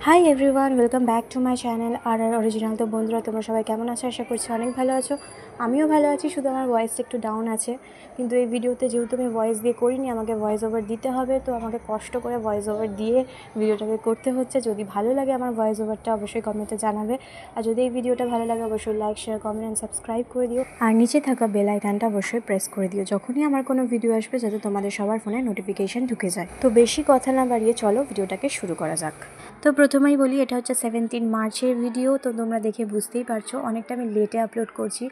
High everyone, welcome back to my channel আর original. তো বন্ধুরা, তোমরা সবাই কেমন আছো? আশা করছি অনেক ভালো আছো। আমিও ভালো আছি, শুধু আমার ভয়েসটা একটু ডাউন আছে। কিন্তু এই ভিডিওতে যেহেতু আমি ভয়েস দিয়ে করিনি, আমাকে ভয়েস ওভার দিতে হবে, তো আমাকে কষ্ট করে ভয়েস ওভার দিয়ে ভিডিওটাকে করতে হচ্ছে। যদি ভালো লাগে আমার ভয়েস ওভারটা অবশ্যই কমেন্টে জানাবে। আর যদি এই ভিডিওটা ভালো লাগে অবশ্যই like, share, comment and subscribe করে দিও। আর নিচে থাকা বেল আইকনটা অবশ্যই প্রেস করে দিও, যখনই আমার কোনো ভিডিও আসবে যাতে তোমাদের সবার ফোনে নোটিফিকেশান ঢুকে যায়। তো বেশি কথা না বাড়িয়ে চলো ভিডিওটাকে শুরু করা যাক। তো প্রথমেই বলি, এটা হচ্ছে 17 মার্চের ভিডিও। তো তোমরা দেখে বুঝতেই পারছো অনেকটা আমি লেটে আপলোড করছি।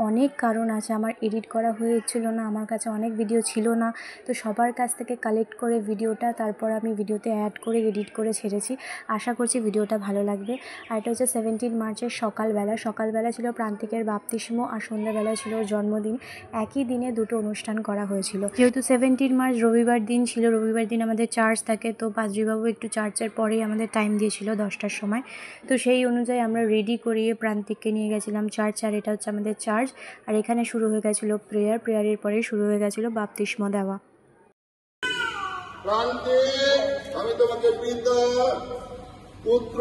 অনেক কারণ আছে, আমার এডিট করা হয়ে হচ্ছিলো না, আমার কাছে অনেক ভিডিও ছিল না। তো সবার কাছ থেকে কালেক্ট করে ভিডিওটা তারপর আমি ভিডিওতে অ্যাড করে এডিট করে ছেড়েছি। আশা করছি ভিডিওটা ভালো লাগবে। আর এটা হচ্ছে 17 মার্চের সকালবেলা ছিল প্রান্তিকের বাপ্তিস্ম, আর সন্ধ্যাবেলা ছিল ওর জন্মদিন। একই দিনে দুটো অনুষ্ঠান করা হয়েছিল। যেহেতু 17 মার্চ রবিবার দিন ছিল, রবিবার দিন আমাদের চার্চ থাকে, তো পাদ্রীবাবু একটু চার্চের পরেই আমাদের টাইম দিয়েছিল 10টার সময়। তো সেই অনুযায়ী আমরা রেডি করিয়ে প্রান্তিককে নিয়ে গেছিলাম চার্চ। আর এটা হচ্ছে আমাদের চার্চ, আর এখানে শুরু হয়ে গেছিলো প্রেয়ারের পরেই শুরু হয়ে গেছিলো বাপ্তিস্ম দেওয়া। আমি তোমাকে পিতা, পুত্র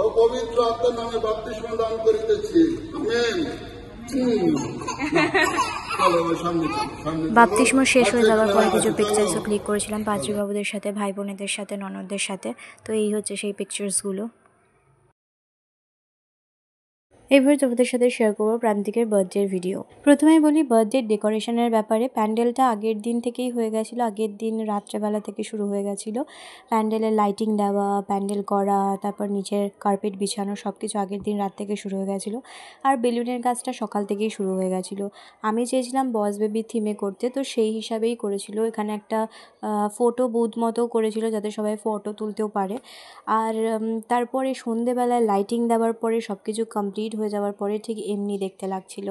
ও পবিত্র আত্মার নামে বাপ্তিস্ম দান করিতেছি। আমেন। বাপ্তিস্ম শেষ হয়ে যাওয়ার পরে কিছু পিকচার্সও ক্লিক করেছিলাম পাদ্রীবাবুদের সাথে, ভাই বোনেদের সাথে, ননদদের সাথে। তো এই হচ্ছে সেই পিকচার্সগুলো। এবার তোমাদের সাথে শেয়ার করবো প্রান্তিকের বার্থডের ভিডিও। প্রথমেই বলি বার্থডে ডেকোরেশনের ব্যাপারে। প্যান্ডেলটা আগের দিন থেকেই হয়ে গেছিলো, আগের দিন রাত্রেবেলা থেকে শুরু হয়ে গেছিলো। প্যান্ডেলের লাইটিং দেওয়া, প্যান্ডেল করা, তারপর নিচের কার্পেট বিছানো, সব কিছু আগের দিন রাত থেকে শুরু হয়ে গেছিলো। আর বেলুনের কাজটা সকাল থেকেই শুরু হয়ে গেছিলো। আমি চেয়েছিলাম বস বেবির থিমে করতে, তো সেই হিসাবেই করেছিল। এখানে একটা ফটো বুথ মতো করেছিল যাতে সবাই ফটো তুলতেও পারে। আর তারপরে সন্ধেবেলায় লাইটিং দেওয়ার পরে সব কিছু কমপ্লিট হয়ে যাওয়ার পরে ঠিক এমনি দেখতে লাগছিল।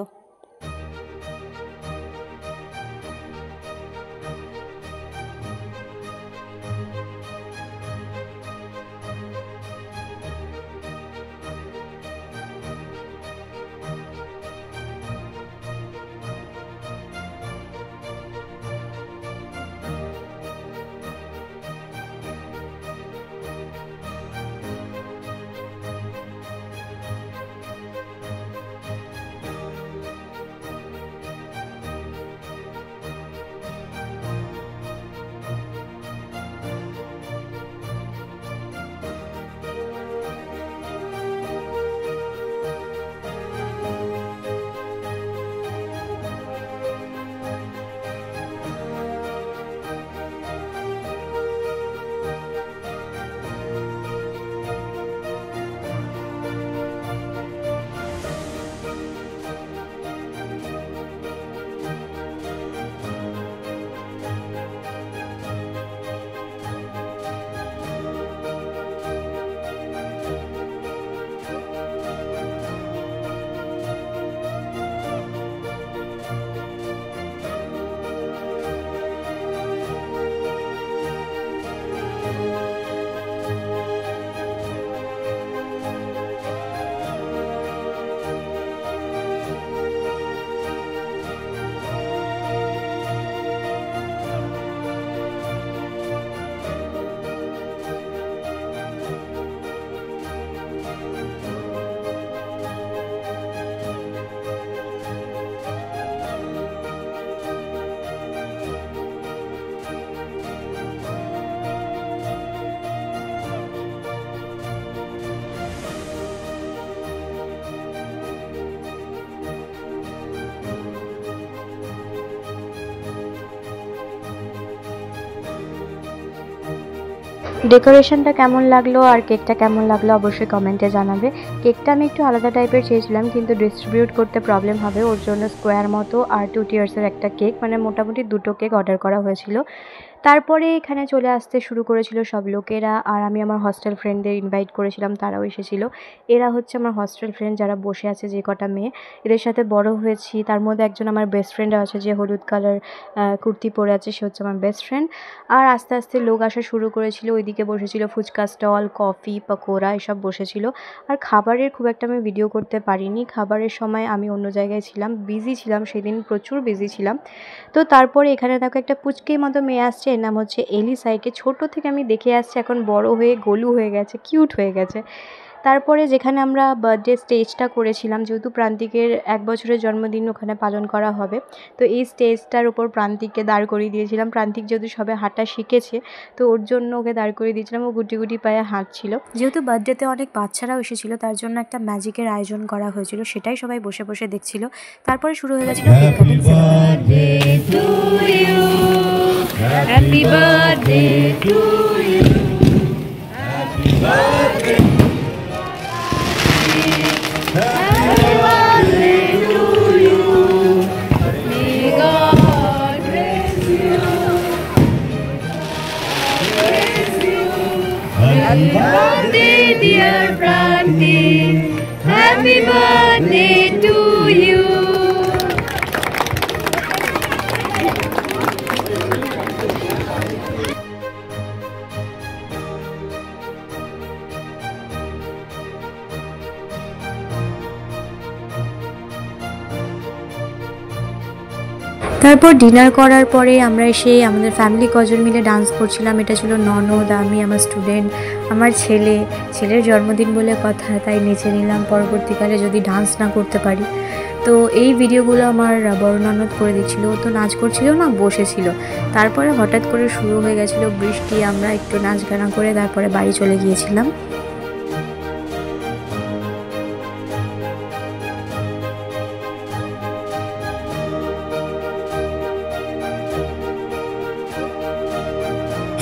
ডেকোরেশনটা কেমন লাগলো আর কেকটা কেমন লাগলো অবশ্যই কমেন্টে জানাবে। কেকটা আমি একটু আলাদা টাইপের চেয়েছিলাম, কিন্তু ডিস্ট্রিবিউট করতে প্রবলেম হবে, ওর জন্য স্কোয়ার মতো আর 2 টিয়ার্সের একটা কেক, মানে মোটামুটি 2টো কেক অর্ডার করা হয়েছিল। তারপরে এখানে চলে আসতে শুরু করেছিল সব লোকেরা, আর আমি আমার হস্টেল ফ্রেন্ডদের ইনভাইট করেছিলাম, তারাও এসেছিলো। এরা হচ্ছে আমার হস্টেল ফ্রেন্ড যারা বসে আছে, যে কটা মেয়ে, এদের সাথে বড় হয়েছি। তার মধ্যে একজন আমার বেস্ট ফ্রেন্ড আছে, যে হলুদ কালার কুর্তি পরে আছে, সে হচ্ছে আমার বেস্ট ফ্রেন্ড। আর আস্তে আস্তে লোক আসা শুরু করেছিল। ওইদিকে বসেছিল ফুচকা স্টল, কফি, পকোড়া এসব বসেছিল। আর খাবারের খুব একটা আমি ভিডিও করতে পারিনি, খাবারের সময় আমি অন্য জায়গায় ছিলাম, বিজি ছিলাম সেদিন, প্রচুর বিজি ছিলাম। তো তারপরে এখানে দেখো একটা পুচকে মতো মেয়ে আসছে, এর নাম হচ্ছে এলিসা। একে ছোটো থেকে আমি দেখে আসছি, এখন বড় হয়ে গোলু হয়ে গেছে, কিউট হয়ে গেছে। তারপরে যেখানে আমরা বার্থডে স্টেজটা করেছিলাম, যেহেতু প্রান্তিকের 1 বছরের জন্মদিন ওখানে পালন করা হবে, তো এই স্টেজটার উপর প্রান্তিককে দাঁড় করিয়ে দিয়েছিলাম। প্রান্তিক যেহেতু সবে হাঁটা শিখেছে, তো ওর জন্য ওকে দাঁড় করিয়ে দিয়েছিলাম। ও গুটি গুটি পায়ে হাঁটছিল। যেহেতু বার্থডেতে অনেক বাচ্চারাও এসেছিলো, তার জন্য একটা ম্যাজিকের আয়োজন করা হয়েছিল, সেটাই সবাই বসে বসে দেখছিল। তারপরে শুরু হয়ে গেছিল cake cutting ceremony. Happy birthday to you. Happy birthday. Happy birthday to you. May God bless you. Bless you. Happy birthday, dear Pranti. Happy birthday to you. তারপর ডিনার করার পরে আমরা এসে আমাদের ফ্যামিলি কজন মিলে ডান্স করছিলাম। এটা ছিল ননদ, আমি, আমার স্টুডেন্ট, আমার ছেলের জন্মদিন বলে কথা, তাই নেচে নিলাম পরবর্তীকালে যদি ডান্স না করতে পারি। তো এই ভিডিওগুলো আমার বড় ননদ করে দিচ্ছিল। ও তো নাচ করছিল না, বসেছিল। তারপরে হঠাৎ করে শুরু হয়ে গেছিলো বৃষ্টি, আমরা একটু নাচ গানা করে তারপরে বাড়ি চলে গিয়েছিলাম।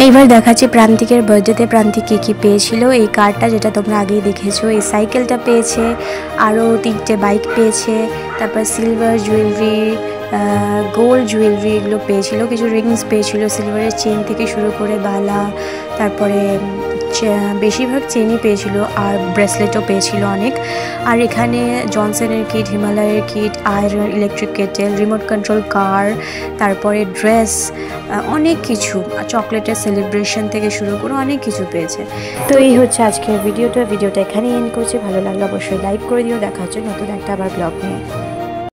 এইবার দেখাচ্ছি প্রান্তিকের বার্থডেতে প্রান্তিক কী পেয়েছিল। এই কারটা যেটা তোমরা আগেই দেখেছো, এই সাইকেলটা পেয়েছে, আরও 3টে বাইক পেয়েছে, তারপর সিলভার জুয়েলারি, গোল্ড জুয়েলারি এগুলো পেয়েছিল, কিছু রিংস পেয়েছিল, সিলভারের চেন থেকে শুরু করে বালা, তারপরে বেশিরভাগ চেনই পেয়েছিল, আর ব্রেসলেটও পেয়েছিল অনেক। আর এখানে জনসনের কিট, হিমালয়ের kit, iron, electric kettle, remote control car, তারপরে ড্রেস, অনেক কিছু, চকলেটের সেলিব্রেশন থেকে শুরু করে অনেক কিছু পেয়েছে। তো এই হচ্ছে আজকের ভিডিওটা এখানেই এন্ড করছি। ভালো লাগলে অবশ্যই লাইক করে দিও। দেখা হচ্ছে নতুন একটা আবার ব্লগ নিয়ে।